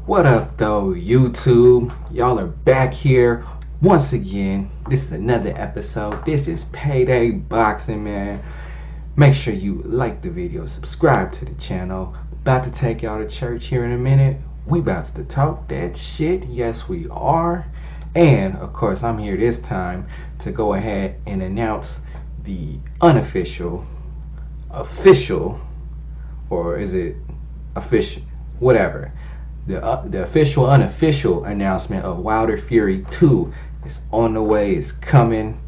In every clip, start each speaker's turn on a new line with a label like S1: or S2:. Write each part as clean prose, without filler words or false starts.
S1: What up, though, YouTube? Y'all are back here once again. This is another episode. This is Payday Boxing, man. Make sure you like the video, subscribe to the channel. About to take y'all to church here in a minute. We about to talk that shit. Yes, we are. And, of course, I'm here this time to go ahead and announce the unofficial, official, or is it official? Whatever, the official unofficial announcement of Wilder Fury 2 is on the way. It's coming.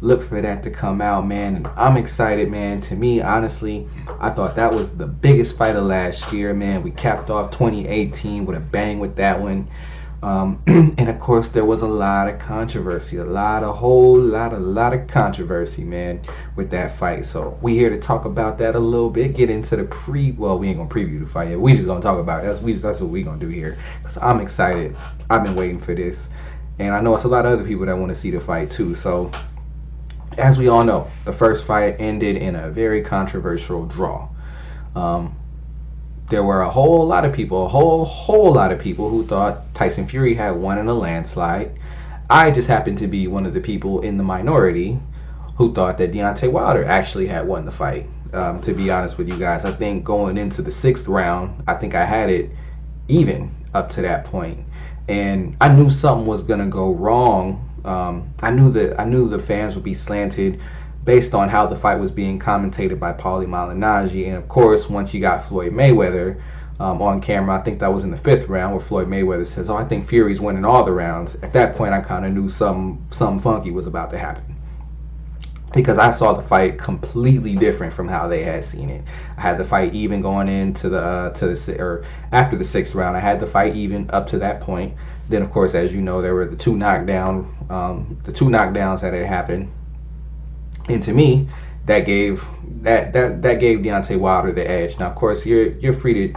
S1: Look for that to come out, man, and I'm excited, man. To me, honestly, I thought that was the biggest fight of last year, man. We capped off 2018 with a bang with that one. And of course, there was a lot of controversy, a lot of controversy, man, with that fight. So we here to talk about that a little bit, get into the well, we ain't gonna preview the fight yet. We just gonna talk about it. That's what we gonna do here, because I'm excited. I've been waiting for this, and I know it's a lot of other people that want to see the fight too. So as we all know, the first fight ended in a very controversial draw. There were a whole lot of people who thought Tyson Fury had won in a landslide. I just happened to be one of the people in the minority who thought that Deontay Wilder actually had won the fight. To be honest with you guys, I think going into the 6th round, I think I had it even up to that point, and I knew something was gonna go wrong. I knew the fans would be slanted based on how the fight was being commentated by Paulie Malignaggi. And of course, once you got Floyd Mayweather on camera, I think that was in the 5th round, where Floyd Mayweather says, "Oh, I think Fury's winning all the rounds." At that point, I kind of knew something funky was about to happen, because I saw the fight completely different from how they had seen it. I had the fight even going into after the 6th round. I had the fight even up to that point. Then, of course, as you know, there were the two knockdowns that had happened. And to me, that gave Deontay Wilder the edge. Now, of course, you're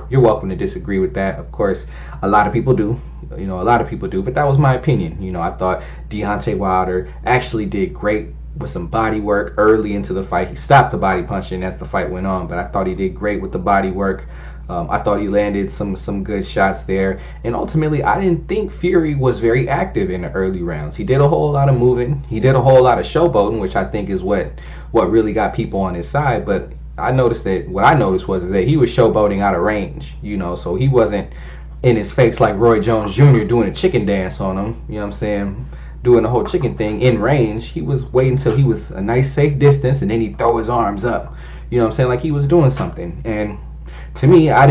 S1: welcome to disagree with that. Of course, a lot of people do. But that was my opinion. I thought Deontay Wilder actually did great with some body work early into the fight. He stopped the body punching as the fight went on, but I thought he did great with the body work. I thought he landed some good shots there, and ultimately, I didn't think Fury was very active in the early rounds. He did a whole lot of moving, he did a whole lot of showboating, which I think is what really got people on his side. But what I noticed was that he was showboating out of range, so he wasn't in his face like Roy Jones Jr. doing a chicken dance on him. You know what I'm saying? Doing the whole chicken thing in range. He was waiting until he was a nice safe distance, and then he'd throw his arms up. You know what I'm saying? Like he was doing something. And to me, I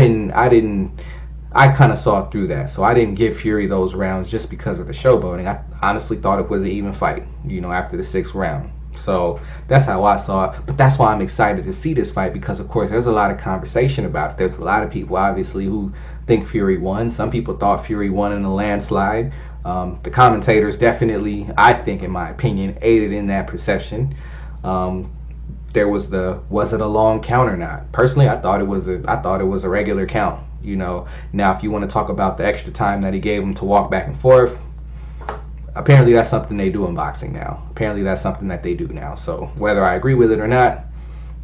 S1: kind of saw through that. So I didn't give Fury those rounds just because of the showboating. I honestly thought it was an even fight, after the 6th round. So that's how I saw it. But that's why I'm excited to see this fight, because of course there's a lot of conversation about it. There's a lot of people obviously who think Fury won. Some people thought Fury won in a landslide. The commentators definitely, I think, in my opinion, aided in that perception. There was it a long count or not? Personally, I thought it was a regular count. Now if you want to talk about the extra time that he gave him to walk back and forth, apparently that's something they do in boxing now. Apparently that's something that they do now. So whether I agree with it or not,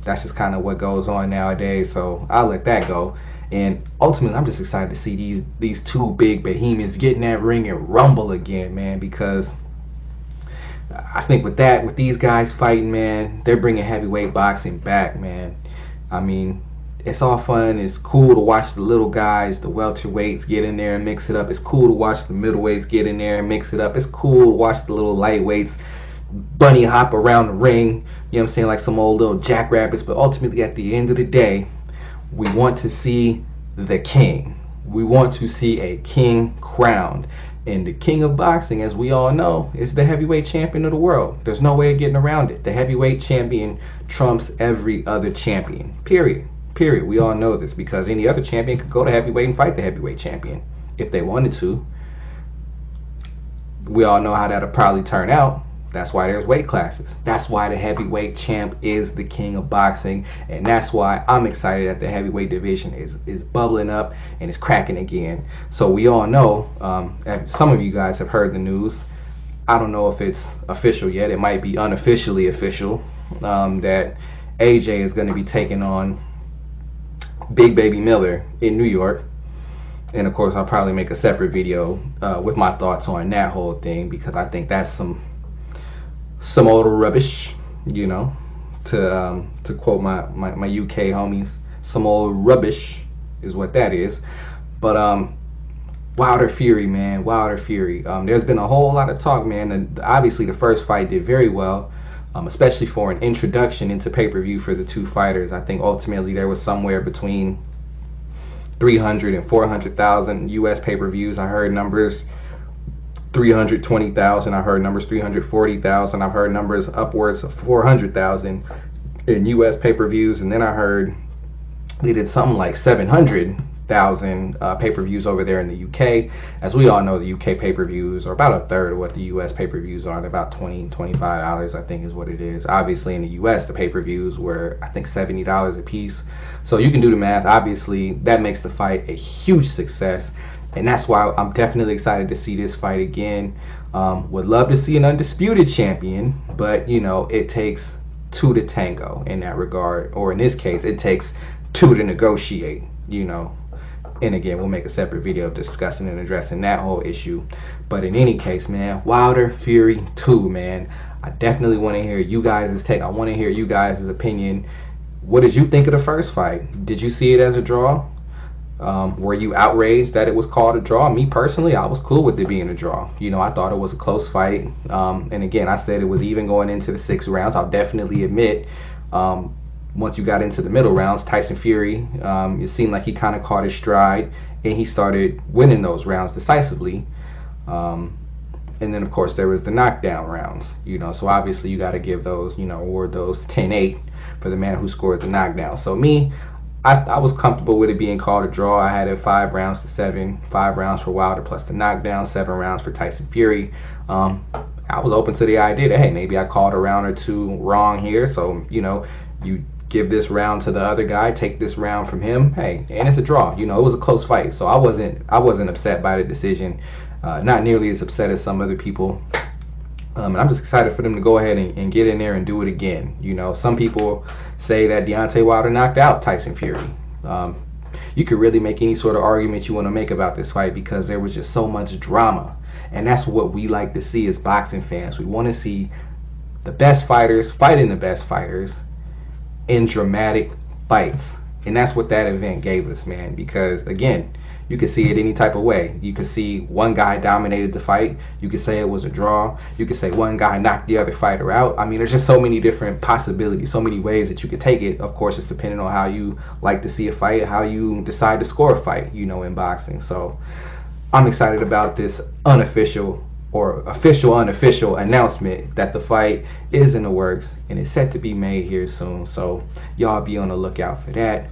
S1: that's just kind of what goes on nowadays. So I'll let that go. And ultimately, I'm just excited to see these two big behemoths get in that ring and rumble again, man, because I think with these guys fighting, man, they're bringing heavyweight boxing back, man. I mean, it's all fun. It's cool to watch the little guys, the welterweights, get in there and mix it up. It's cool to watch the middleweights get in there and mix it up. It's cool to watch the little lightweights bunny hop around the ring, you know what I'm saying, like some old little jackrabbits. But ultimately, at the end of the day, we want to see the king. We want to see a king crowned. And the king of boxing, as we all know, is the heavyweight champion of the world. There's no way of getting around it. The heavyweight champion trumps every other champion. Period. We all know this, because any other champion could go to heavyweight and fight the heavyweight champion if they wanted to. We all know how that'll probably turn out. That's why there's weight classes. That's why the heavyweight champ is the king of boxing. And that's why I'm excited that the heavyweight division is bubbling up and is cracking again. So we all know, some of you guys have heard the news. I don't know if it's official yet. It might be unofficially official, that AJ is going to be taking on Big Baby Miller in New York. And of course, I'll probably make a separate video with my thoughts on that whole thing, because I think that's some old rubbish, you know, to quote my UK homies, some old rubbish is what that is. But Wilder Fury, man, Wilder Fury. There's been a whole lot of talk, man. And obviously, the first fight did very well, especially for an introduction into pay-per-view for the two fighters. I think ultimately there was somewhere between 300 and 400,000 U.S. pay-per-views. I heard numbers 320,000. I heard numbers 340,000. I've heard numbers upwards of 400,000 in U.S. pay-per-views, and then I heard they did something like 700,000 pay-per-views over there in the UK. As we all know, the UK pay-per-views are about a third of what the US pay-per-views are. They're about $25, I think is what it is. Obviously in the US, the pay-per-views were, I think, $70 a piece. So you can do the math. Obviously, that makes the fight a huge success. And that's why I'm definitely excited to see this fight again. Would love to see an undisputed champion, but, you know, it takes two to tango in that regard. Or in this case, it takes two to negotiate, you know. And again, we'll make a separate video discussing and addressing that whole issue. But in any case, man, Wilder Fury 2, man. I definitely want to hear you guys' take. I want to hear you guys' opinion. What did you think of the first fight? Did you see it as a draw? Were you outraged that it was called a draw? Me personally, I was cool with it being a draw. You know, I thought it was a close fight. And again, I said it was even going into the 6 rounds. I'll definitely admit, once you got into the middle rounds, Tyson Fury, it seemed like he kind of caught his stride and he started winning those rounds decisively. And then, of course, there was the knockdown rounds, you know, so obviously you got to give those, you know, award those 10-8 for the man who scored the knockdown. So me, I was comfortable with it being called a draw. I had it 5 rounds to 7, 5 rounds for Wilder plus the knockdown, 7 rounds for Tyson Fury. I was open to the idea that, hey, maybe I called a round or two wrong here. So, you know, you give this round to the other guy, take this round from him, hey, and it's a draw. You know, it was a close fight. So I wasn't upset by the decision. Not nearly as upset as some other people. And I'm just excited for them to go ahead and get in there and do it again. You know, some people say that Deontay Wilder knocked out Tyson Fury. You could really make any sort of argument you want to make about this fight because there was just so much drama. And that's what we like to see as boxing fans. We want to see the best fighters fighting the best fighters in dramatic fights. And that's what that event gave us, man. Because, again, you could see it any type of way. You could see one guy dominated the fight. You could say it was a draw. You could say one guy knocked the other fighter out. I mean, there's just so many different possibilities, so many ways that you could take it. Of course, it's depending on how you like to see a fight, how you decide to score a fight, you know, in boxing. So I'm excited about this unofficial or official unofficial announcement that the fight is in the works and it's set to be made here soon. So y'all be on the lookout for that.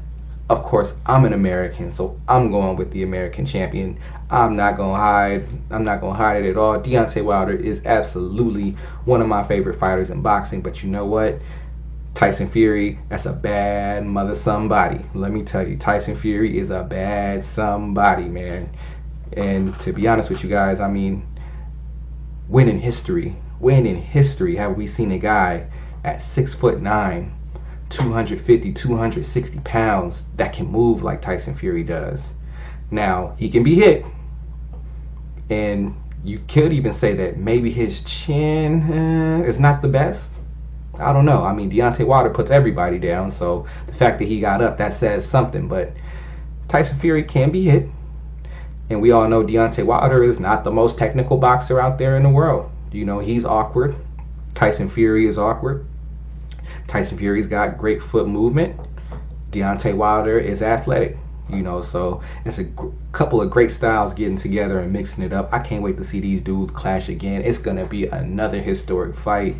S1: Of course, I'm an American, so I'm going with the American champion. I'm not gonna hide it at all. Deontay Wilder is absolutely one of my favorite fighters in boxing, but you know what? Tyson Fury, that's a bad mother somebody. Let me tell you, Tyson Fury is a bad somebody, man. And to be honest with you guys, I mean, when in history have we seen a guy at 6'9", 250, 260 pounds that can move like Tyson Fury does? Now, he can be hit, and you could even say that maybe his chin is not the best. I don't know. I mean, Deontay Wilder puts everybody down, so the fact that he got up, that says something. But Tyson Fury can be hit, and we all know Deontay Wilder is not the most technical boxer out there in the world. You know, he's awkward. Tyson Fury is awkward. Tyson Fury's got great foot movement. Deontay Wilder is athletic, you know, so it's a couple of great styles getting together and mixing it up. I can't wait to see these dudes clash again. It's going to be another historic fight,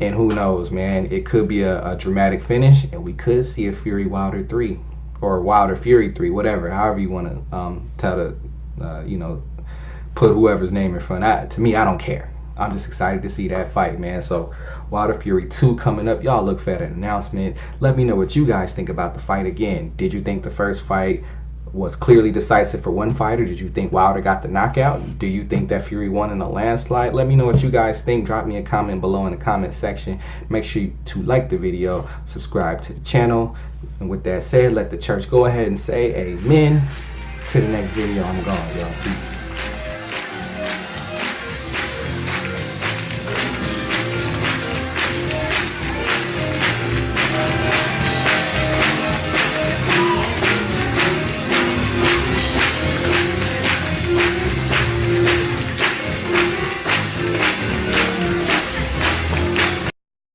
S1: and who knows, man, it could be a dramatic finish, and we could see a Fury Wilder 3 or Wilder Fury 3, whatever, however you want to tell the, you know, put whoever's name in front. To me, I don't care. I'm just excited to see that fight, man. So Wilder Fury 2 coming up. Y'all look for that announcement. Let me know what you guys think about the fight again. Did you think the first fight was clearly decisive for one fighter? Did you think Wilder got the knockout? Do you think that Fury won in a landslide? Let me know what you guys think. Drop me a comment below in the comment section. Make sure to like the video, subscribe to the channel. And with that said, let the church go ahead and say amen To the next video, I'm gone, y'all. Peace.